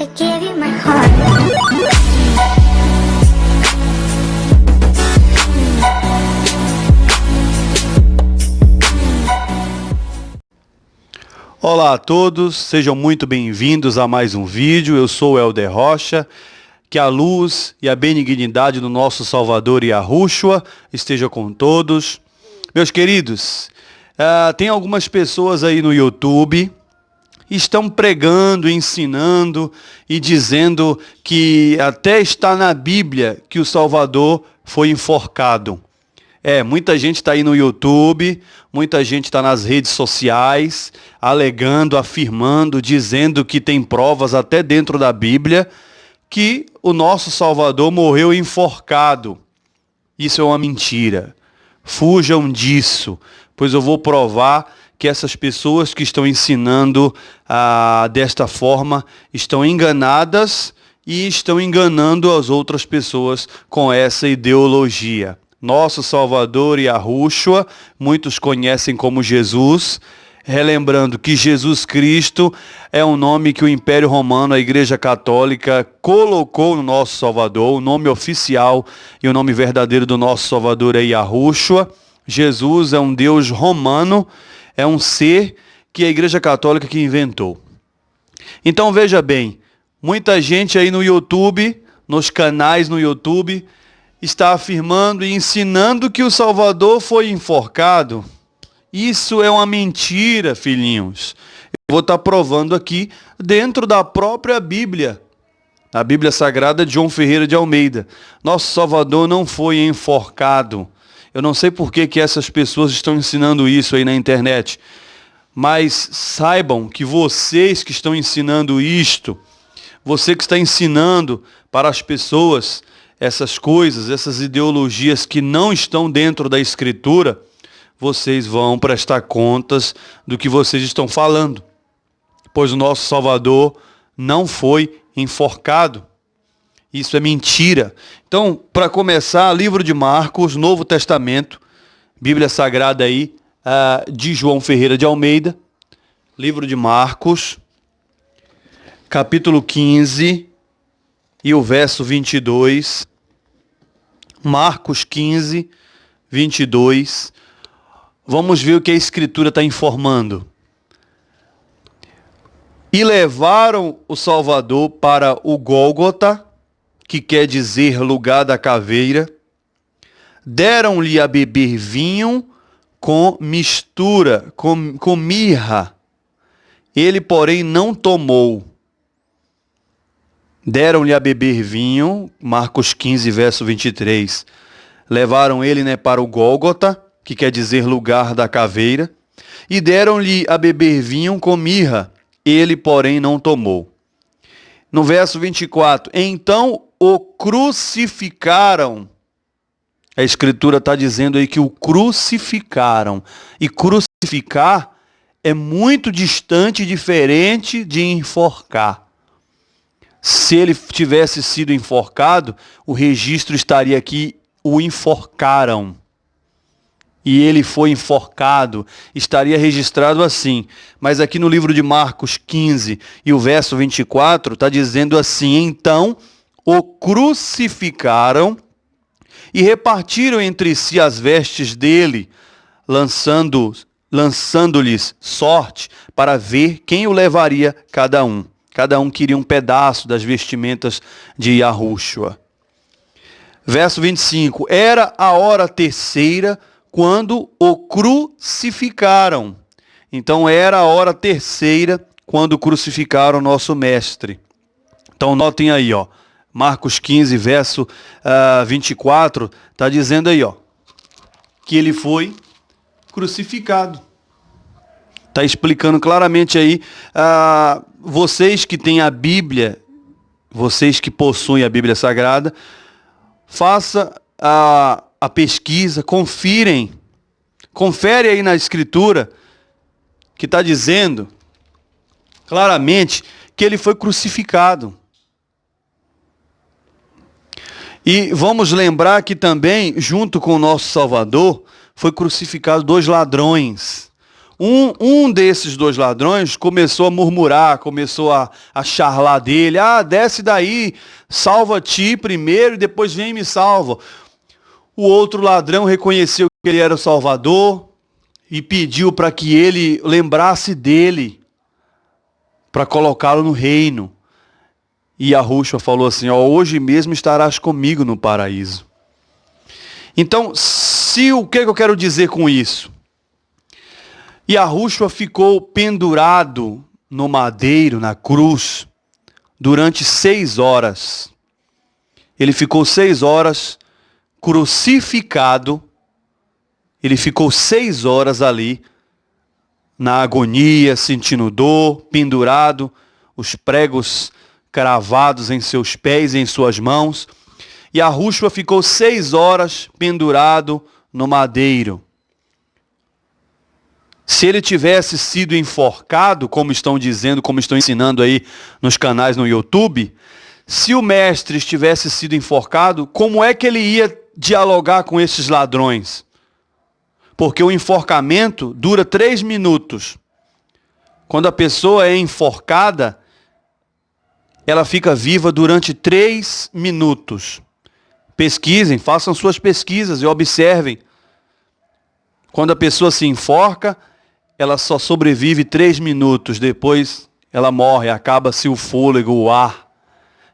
I gave you my heart. Olá a todos, sejam muito bem-vindos a mais um vídeo. Eu sou o Helder Rocha. Que a luz e a benignidade do nosso Salvador Yahushua esteja com todos. Meus queridos, tem algumas pessoas aí no YouTube estão pregando, ensinando e dizendo que até está na Bíblia que o Salvador foi enforcado. Muita gente está aí no YouTube, muita gente está nas redes sociais, alegando, afirmando, dizendo que tem provas até dentro da Bíblia que o nosso Salvador morreu enforcado. Isso é uma mentira. Fujam disso, pois eu vou provar que essas pessoas que estão ensinando desta forma estão enganadas e estão enganando as outras pessoas com essa ideologia. Nosso Salvador Yahushua, muitos conhecem como Jesus, relembrando que Jesus Cristo é um nome que o Império Romano, a Igreja Católica, colocou no nosso Salvador. O nome oficial e o nome verdadeiro do nosso Salvador é Yahushua. Jesus é um Deus romano, é um ser que a Igreja Católica que inventou. Então veja bem, muita gente aí no YouTube, nos canais no YouTube, está afirmando e ensinando que o Salvador foi enforcado. Isso é uma mentira, filhinhos. Eu vou estar provando aqui dentro da própria Bíblia. A Bíblia Sagrada de João Ferreira de Almeida. Nosso Salvador não foi enforcado. Eu não sei por que essas pessoas estão ensinando isso aí na internet. Mas saibam que vocês que estão ensinando isto, você que está ensinando para as pessoas essas coisas, essas ideologias que não estão dentro da Escritura, vocês vão prestar contas do que vocês estão falando. Pois o nosso Salvador não foi enforcado. Isso é mentira. Então, para começar, livro de Marcos, Novo Testamento, Bíblia Sagrada aí, de João Ferreira de Almeida. Livro de Marcos, capítulo 15 e o verso 22. Marcos 15, 22. Vamos ver o que a Escritura está informando. E levaram o Salvador para o Gólgota, que quer dizer lugar da caveira. Deram-lhe a beber vinho com mistura, com mirra. Ele, porém, não tomou. Deram-lhe a beber vinho, Marcos 15, verso 23. Levaram ele para o Gólgota, que quer dizer lugar da caveira, e deram-lhe a beber vinho com mirra, ele, porém, não tomou. No verso 24, então o crucificaram. A Escritura está dizendo aí que o crucificaram. E crucificar é muito distante e diferente de enforcar. Se ele tivesse sido enforcado, o registro estaria aqui, o enforcaram. E ele foi enforcado, estaria registrado assim. Mas aqui no livro de Marcos 15 e o verso 24, está dizendo assim, então o crucificaram e repartiram entre si as vestes dele, lançando-lhes sorte para ver quem o levaria cada um. Cada um queria um pedaço das vestimentas de Yahushua. Verso 25, era a hora terceira, quando o crucificaram. Então era a hora terceira quando crucificaram o nosso mestre. Então notem aí, Marcos 15, verso 24, está dizendo aí, que ele foi crucificado. Está explicando claramente aí, vocês que têm a Bíblia, vocês que possuem a Bíblia Sagrada, faça a pesquisa, confere aí na Escritura, que está dizendo claramente que ele foi crucificado. E vamos lembrar que também, junto com o nosso Salvador, foi crucificado 2 ladrões. Um desses dois ladrões começou a murmurar, começou a charlar dele. Ah, desce daí, salva ti primeiro e depois vem e me salva. O outro ladrão reconheceu que ele era o Salvador e pediu para que ele lembrasse dele, para colocá-lo no reino. E Yahushua falou assim, ó, hoje mesmo estarás comigo no paraíso. Então, o que eu quero dizer com isso? Yahushua ficou pendurado no madeiro, na cruz, durante 6 horas. Ele ficou 6 horas crucificado. Ele ficou 6 horas ali, na agonia, sentindo dor, pendurado, os pregos cravados em seus pés e em suas mãos. E Yahushua ficou 6 horas pendurado no madeiro. Se ele tivesse sido enforcado, como estão dizendo, como estão ensinando aí nos canais no YouTube, se o mestre tivesse sido enforcado, como é que ele ia dialogar com esses ladrões? Porque o enforcamento dura 3 minutos. Quando a pessoa é enforcada, ela fica viva durante 3 minutos. Pesquisem, façam suas pesquisas e observem. Quando a pessoa se enforca, ela só sobrevive 3 minutos. Depois ela morre, acaba-se o fôlego, o ar.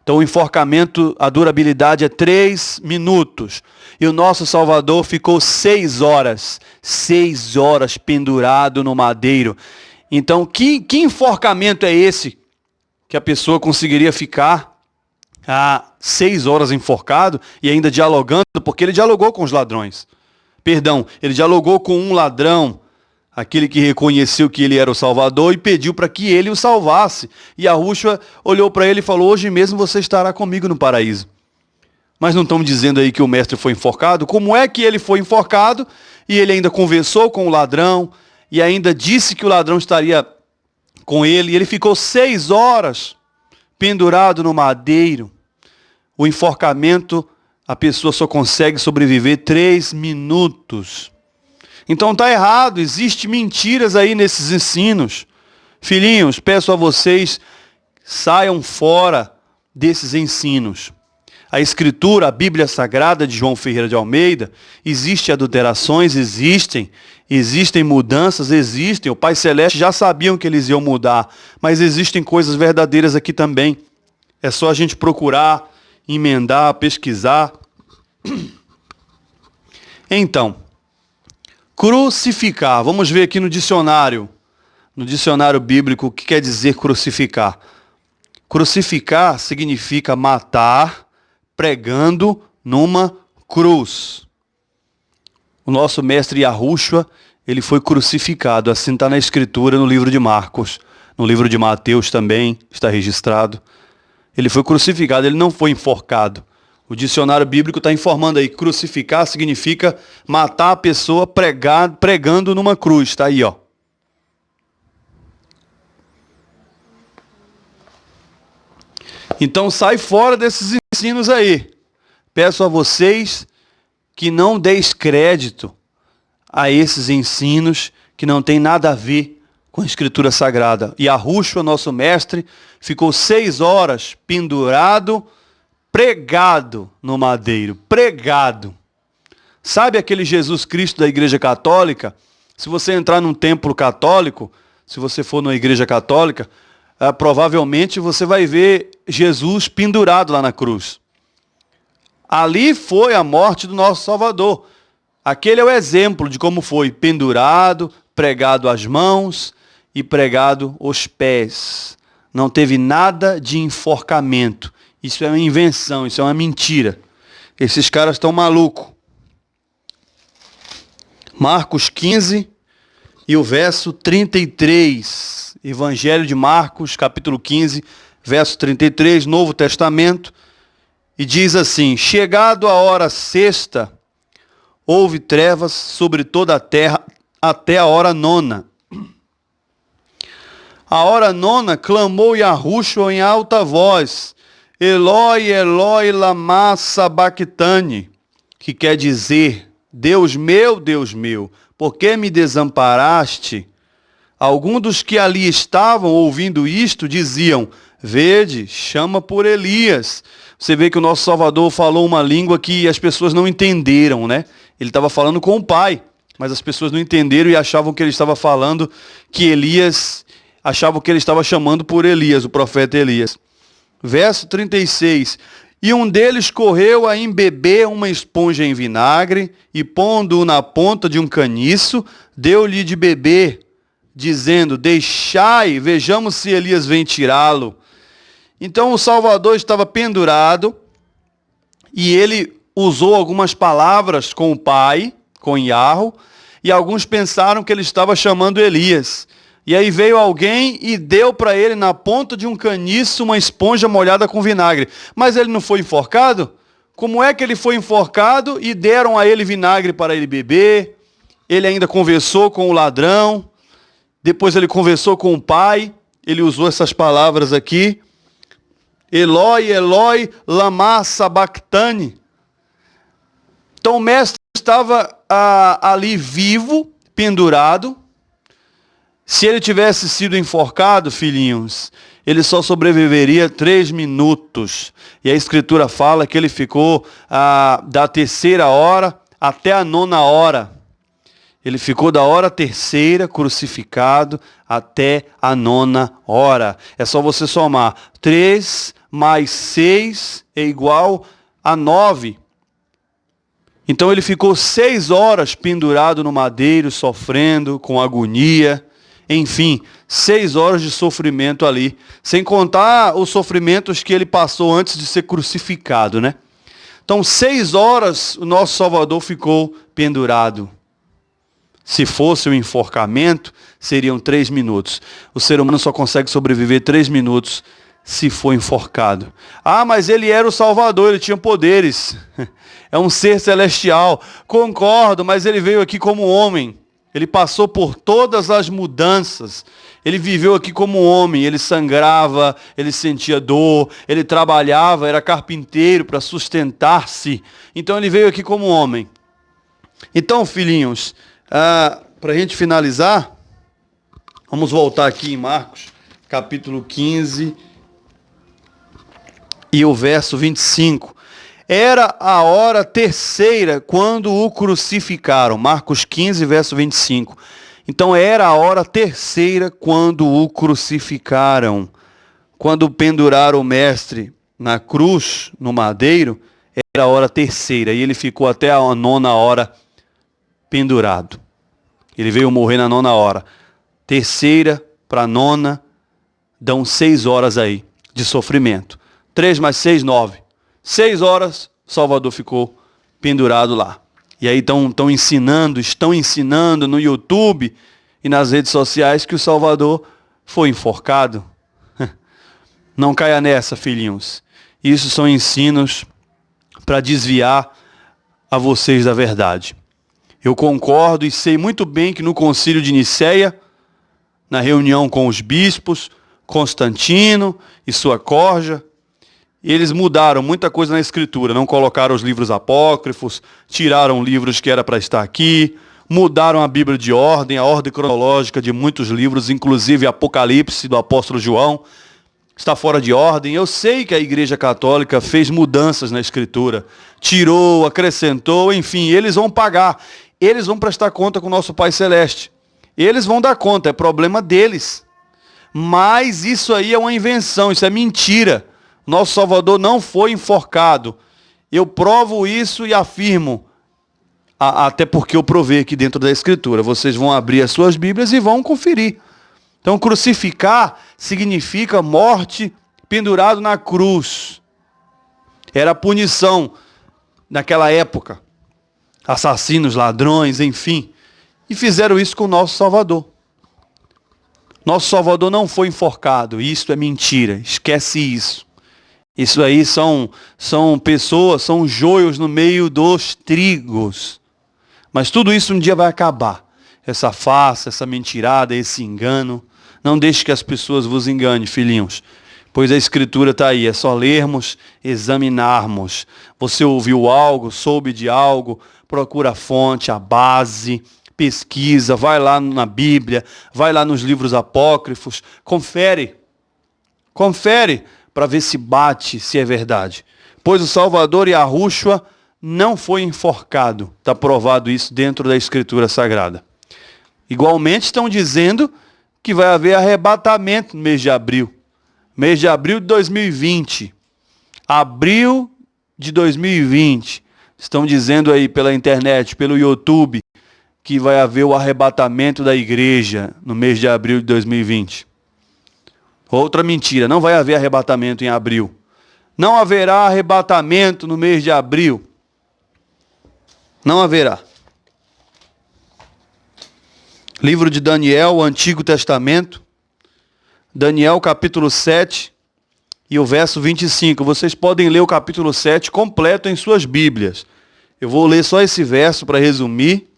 Então o enforcamento, a durabilidade é 3 minutos. E o nosso Salvador ficou 6 horas. 6 horas pendurado no madeiro. Então que enforcamento é esse que a pessoa conseguiria ficar 6 horas enforcado e ainda dialogando? Porque ele dialogou com os ladrões. Perdão, ele dialogou com um ladrão, aquele que reconheceu que ele era o Salvador e pediu para que ele o salvasse. E Yahushua olhou para ele e falou, hoje mesmo você estará comigo no paraíso. Mas não estamos dizendo aí que o mestre foi enforcado? Como é que ele foi enforcado e ele ainda conversou com o ladrão e ainda disse que o ladrão estaria com ele? E ele ficou 6 horas pendurado no madeiro. O enforcamento, a pessoa só consegue sobreviver 3 minutos. Então está errado, existem mentiras aí nesses ensinos. Filhinhos, peço a vocês, saiam fora desses ensinos. A Escritura, a Bíblia Sagrada de João Ferreira de Almeida, existem adulterações, existem mudanças, existem. O Pai Celeste já sabiam que eles iam mudar, mas existem coisas verdadeiras aqui também. É só a gente procurar, emendar, pesquisar. Então, crucificar. Vamos ver aqui no dicionário bíblico, o que quer dizer crucificar. Crucificar significa matar pregando numa cruz. O nosso mestre Yahushua, ele foi crucificado. Assim está na Escritura, no livro de Marcos. No livro de Mateus também está registrado. Ele foi crucificado, ele não foi enforcado. O dicionário bíblico está informando aí, crucificar significa matar a pessoa pregando numa cruz. Está aí, ó. Então sai fora desses ensinos aí. Peço a vocês que não deis crédito a esses ensinos que não tem nada a ver com a Escritura Sagrada. E Yahushua, nosso mestre, ficou 6 horas pendurado, pregado no madeiro, pregado. Sabe aquele Jesus Cristo da Igreja Católica? Se você entrar num templo católico, se você for numa igreja católica, provavelmente você vai ver Jesus pendurado lá na cruz. Ali foi a morte do nosso Salvador. Aquele é o exemplo de como foi pendurado, pregado as mãos e pregado os pés. Não teve nada de enforcamento. Isso é uma invenção, isso é uma mentira. Esses caras estão malucos. Marcos 15 e o verso 33. Evangelho de Marcos, capítulo 15, verso 33, Novo Testamento. E diz assim, chegado a hora sexta, houve trevas sobre toda a terra até a hora nona. A hora nona clamou Yahushua em alta voz, Eloi, Eloi, lama sabachthani, que quer dizer, Deus meu, por que me desamparaste? Alguns dos que ali estavam ouvindo isto diziam: vede, chama por Elias. Você vê que o nosso Salvador falou uma língua que as pessoas não entenderam, né? Ele estava falando com o Pai, mas as pessoas não entenderam e achavam que ele estava falando que Elias, achavam que ele estava chamando por Elias, o profeta Elias. Verso 36. E um deles correu a embeber uma esponja em vinagre e, pondo-o na ponta de um caniço, deu-lhe de beber, dizendo: deixai, vejamos se Elias vem tirá-lo. Então o Salvador estava pendurado e ele usou algumas palavras com o Pai, com Yahweh, e alguns pensaram que ele estava chamando Elias. E aí veio alguém e deu para ele na ponta de um caniço uma esponja molhada com vinagre. Mas ele não foi enforcado? Como é que ele foi enforcado e deram a ele vinagre para ele beber? Ele ainda conversou com o ladrão. Depois ele conversou com o Pai. Ele usou essas palavras aqui. Eloi, Eloi, lama sabachthani. Então o mestre estava ali vivo, pendurado. Se ele tivesse sido enforcado, filhinhos, ele só sobreviveria 3 minutos. E a Escritura fala que ele ficou da 3ª hora até a 9ª hora. Ele ficou da hora 3ª crucificado até a 9ª hora. É só você somar. 3 mais 6 é igual a 9. Então ele ficou 6 horas pendurado no madeiro, sofrendo, com agonia. Enfim, 6 horas de sofrimento ali. Sem contar os sofrimentos que ele passou antes de ser crucificado, né? Então, 6 horas o nosso Salvador ficou pendurado. Se fosse o enforcamento, seriam 3 minutos. O ser humano só consegue sobreviver 3 minutos se for enforcado. Ah, mas ele era o Salvador, ele tinha poderes. É um ser celestial. Concordo, mas ele veio aqui como homem. Ele passou por todas as mudanças. Ele viveu aqui como homem. Ele sangrava, ele sentia dor, ele trabalhava, era carpinteiro para sustentar-se. Então ele veio aqui como homem. Então, filhinhos, para a gente finalizar, vamos voltar aqui em Marcos, capítulo 15 e o verso 25. Era a hora 3ª quando o crucificaram. Marcos 15, verso 25. Então era a hora 3ª quando o crucificaram. Quando penduraram o mestre na cruz, no madeiro, era a hora 3ª. E ele ficou até a 9ª hora pendurado. Ele veio morrer na 9ª hora. 3ª para 9ª, dão 6 horas aí de sofrimento. 3 mais 6, 9. 6 horas, Salvador ficou pendurado lá. E aí estão ensinando no YouTube e nas redes sociais que o Salvador foi enforcado. Não caia nessa, filhinhos. Isso são ensinos para desviar a vocês da verdade. Eu concordo e sei muito bem que no concílio de Nicéia, na reunião com os bispos, Constantino e sua corja, eles mudaram muita coisa na Escritura, não colocaram os livros apócrifos, tiraram livros que era para estar aqui, mudaram a Bíblia de ordem, a ordem cronológica de muitos livros, inclusive Apocalipse do apóstolo João, está fora de ordem. Eu sei que a Igreja Católica fez mudanças na Escritura, tirou, acrescentou, enfim, eles vão pagar, eles vão prestar conta com o nosso Pai Celeste, eles vão dar conta, é problema deles. Mas isso aí é uma invenção, isso é mentira. Nosso Salvador não foi enforcado. Eu provo isso e afirmo, até porque eu provei aqui dentro da Escritura. Vocês vão abrir as suas Bíblias e vão conferir. Então, crucificar significa morte pendurado na cruz. Era a punição naquela época. Assassinos, ladrões, enfim. E fizeram isso com o nosso Salvador. Nosso Salvador não foi enforcado. Isso é mentira. Esquece isso. Isso aí são pessoas, são joios no meio dos trigos. Mas tudo isso um dia vai acabar. Essa farsa, essa mentirada, esse engano. Não deixe que as pessoas vos enganem, filhinhos. Pois a Escritura está aí. É só lermos, examinarmos. Você ouviu algo, soube de algo, procura a fonte, a base. pesquisa, vai lá na Bíblia, vai lá nos livros apócrifos, confere para ver se bate, se é verdade. Pois o Salvador Yahushua não foi enforcado. Está provado isso dentro da Escritura Sagrada. Igualmente estão dizendo que vai haver arrebatamento no mês de abril. Mês de abril de 2020. Abril de 2020. Estão dizendo aí pela internet, pelo YouTube, que vai haver o arrebatamento da igreja no mês de abril de 2020. Outra mentira, não vai haver arrebatamento em abril. Não haverá arrebatamento no mês de abril. Não haverá. Livro de Daniel, Antigo Testamento, Daniel capítulo 7 e o verso 25. Vocês podem ler o capítulo 7 completo em suas Bíblias. Eu vou ler só esse verso para resumir.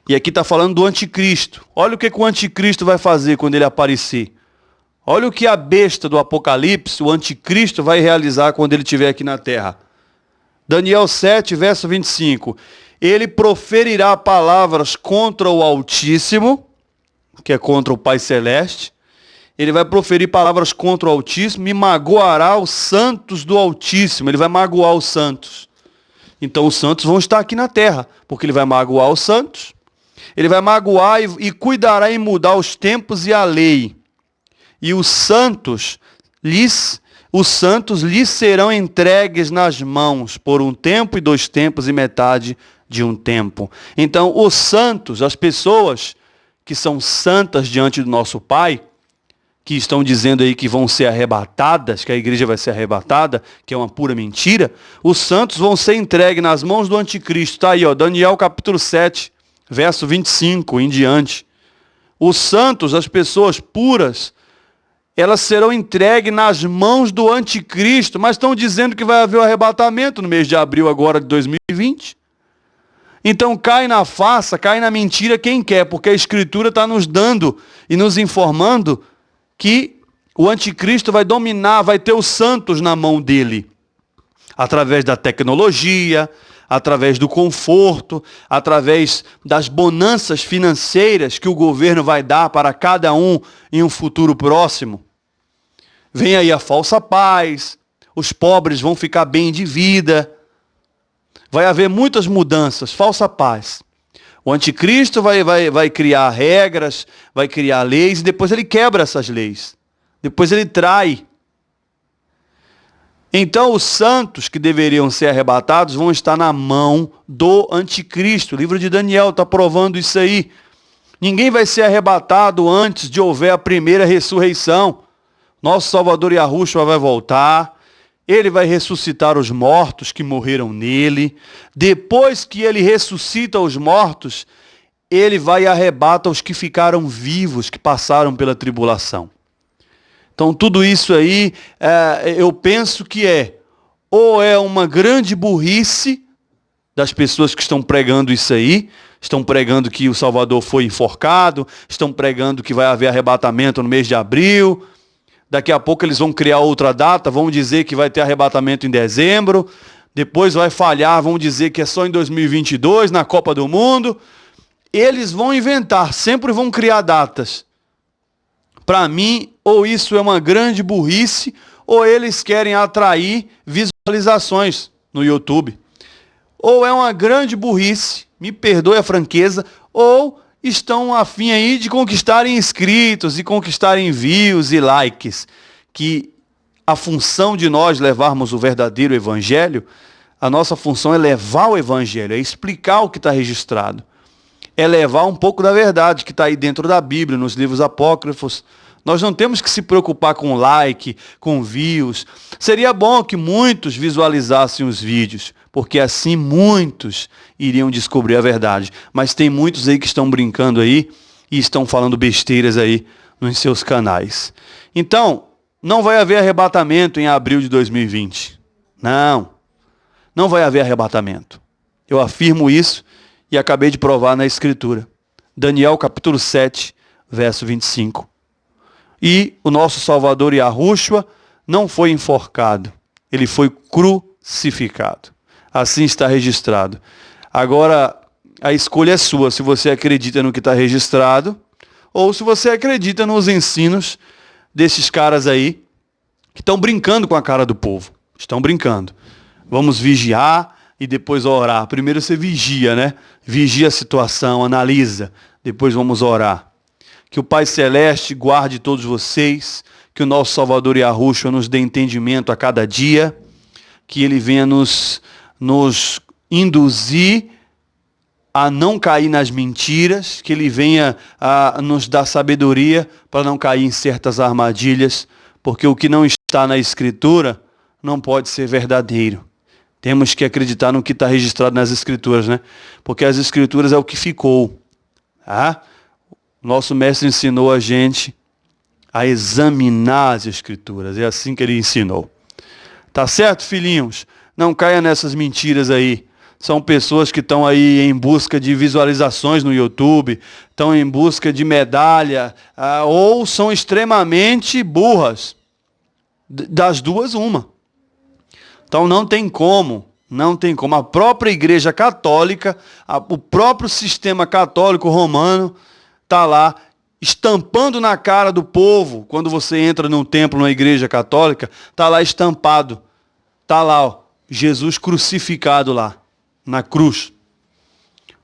E aqui está falando do anticristo. Olha o que o anticristo vai fazer quando ele aparecer. Olha o que a besta do Apocalipse, o anticristo, vai realizar quando ele estiver aqui na terra. Daniel 7, verso 25. Ele proferirá palavras contra o Altíssimo, que é contra o Pai Celeste. Ele vai proferir palavras contra o Altíssimo e magoará os santos do Altíssimo. Ele vai magoar os santos. Então os santos vão estar aqui na terra, porque ele vai magoar os santos. Ele vai magoar e cuidará em mudar os tempos e a lei. E os santos lhes serão entregues nas mãos por um tempo e 2 tempos e metade de um tempo. Então, os santos, as pessoas que são santas diante do nosso Pai, que estão dizendo aí que vão ser arrebatadas, que a igreja vai ser arrebatada, que é uma pura mentira, os santos vão ser entregues nas mãos do anticristo. Está aí, ó, Daniel capítulo 7, verso 25 em diante. Os santos, as pessoas puras, elas serão entregues nas mãos do anticristo, mas estão dizendo que vai haver o arrebatamento no mês de abril agora de 2020. Então cai na farsa, cai na mentira quem quer, porque a Escritura está nos dando e nos informando que o anticristo vai dominar, vai ter os santos na mão dele, através da tecnologia, através do conforto, através das bonanças financeiras que o governo vai dar para cada um em um futuro próximo. Vem aí a falsa paz, os pobres vão ficar bem de vida, vai haver muitas mudanças, falsa paz. O anticristo vai criar regras, vai criar leis, e depois ele quebra essas leis. Depois ele trai. Então os santos que deveriam ser arrebatados vão estar na mão do anticristo. O livro de Daniel está provando isso aí. Ninguém vai ser arrebatado antes de houver a primeira ressurreição. Nosso Salvador Yahushua vai voltar. Ele vai ressuscitar os mortos que morreram nele. Depois que ele ressuscita os mortos, ele vai e arrebata os que ficaram vivos, que passaram pela tribulação. Então tudo isso aí, eu penso que ou é uma grande burrice das pessoas que estão pregando isso aí, estão pregando que o Salvador foi enforcado, estão pregando que vai haver arrebatamento no mês de abril. Daqui a pouco eles vão criar outra data, vão dizer que vai ter arrebatamento em dezembro, depois vai falhar, vão dizer que é só em 2022, na Copa do Mundo. Eles vão inventar, sempre vão criar datas. Para mim, ou isso é uma grande burrice, ou eles querem atrair visualizações no YouTube. Ou é uma grande burrice, me perdoe a franqueza, ou estão a fim aí de conquistarem inscritos e conquistarem views e likes, que a função de nós levarmos o verdadeiro evangelho, a nossa função é levar o evangelho, é explicar o que está registrado, é levar um pouco da verdade que está aí dentro da Bíblia, nos livros apócrifos. Nós não temos que se preocupar com like, com views. Seria bom que muitos visualizassem os vídeos, porque assim muitos iriam descobrir a verdade. Mas tem muitos aí que estão brincando aí e estão falando besteiras aí nos seus canais. Então, não vai haver arrebatamento em abril de 2020. Não vai haver arrebatamento. Eu afirmo isso e acabei de provar na Escritura. Daniel capítulo 7, verso 25. E o nosso Salvador Yahushua não foi enforcado, ele foi crucificado. Assim está registrado. Agora, A escolha é sua, se você acredita no que está registrado ou se você acredita nos ensinos desses caras aí que estão brincando com a cara do povo. Estão brincando. Vamos vigiar e depois orar. Primeiro você vigia, né? Vigia a situação, analisa. Depois vamos orar. Que o Pai Celeste guarde todos vocês. Que o nosso Salvador Yahushua nos dê entendimento a cada dia. Que Ele venha nos induzir a não cair nas mentiras, que Ele venha a nos dar sabedoria para não cair em certas armadilhas, porque o que não está na Escritura não pode ser verdadeiro. Temos que acreditar no que está registrado nas Escrituras, né? Porque as Escrituras é o que ficou. Tá? Nosso mestre ensinou a gente a examinar as Escrituras, é assim que ele ensinou. Tá certo, filhinhos? Não caia nessas mentiras aí. São pessoas que estão aí em busca de visualizações no YouTube, estão em busca de medalha, ou são extremamente burras. Das duas, uma. Então não tem como. A própria Igreja Católica, o próprio sistema católico romano está lá estampando na cara do povo. Quando você entra num templo, numa igreja católica, está lá estampado. Está lá, ó, Jesus crucificado lá, na cruz.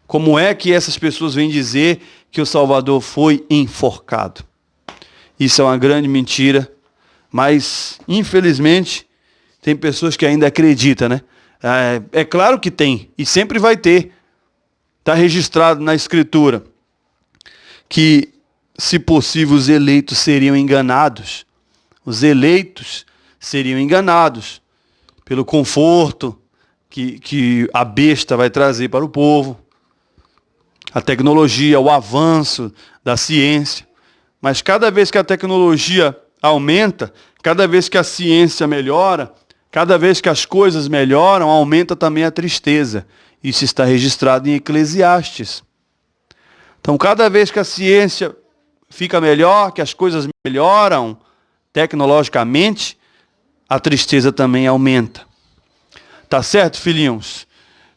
Como é que essas pessoas vêm dizer que o Salvador foi enforcado? Isso é uma grande mentira, mas infelizmente tem pessoas que ainda acreditam, né? É claro que tem, e sempre vai ter. Está registrado na Escritura que, se possível, os eleitos seriam enganados. Os eleitos seriam enganados pelo conforto que a besta vai trazer para o povo, a tecnologia, o avanço da ciência. Mas cada vez que a tecnologia aumenta, cada vez que a ciência melhora, cada vez que as coisas melhoram, aumenta também a tristeza. Isso está registrado em Eclesiastes. Então, cada vez que a ciência fica melhor, que as coisas melhoram tecnologicamente, a tristeza também aumenta. Tá certo, filhinhos?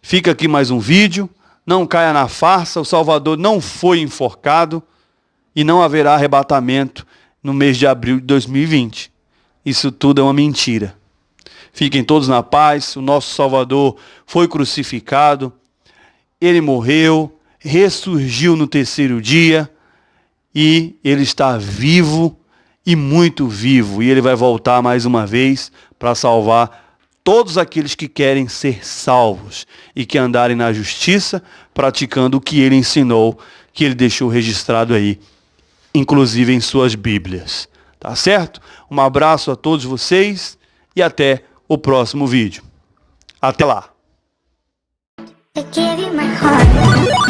Fica aqui mais um vídeo. Não caia na farsa. O Salvador não foi enforcado e não haverá arrebatamento no mês de abril de 2020. Isso tudo é uma mentira. Fiquem todos na paz. O nosso Salvador foi crucificado. Ele morreu, ressurgiu no terceiro dia e ele está vivo e muito vivo. E ele vai voltar mais uma vez para salvar todos aqueles que querem ser salvos e que andarem na justiça, praticando o que ele ensinou, que ele deixou registrado aí, inclusive em suas Bíblias. Tá certo? Um abraço a todos vocês e até o próximo vídeo. Até lá! I gave you my heart.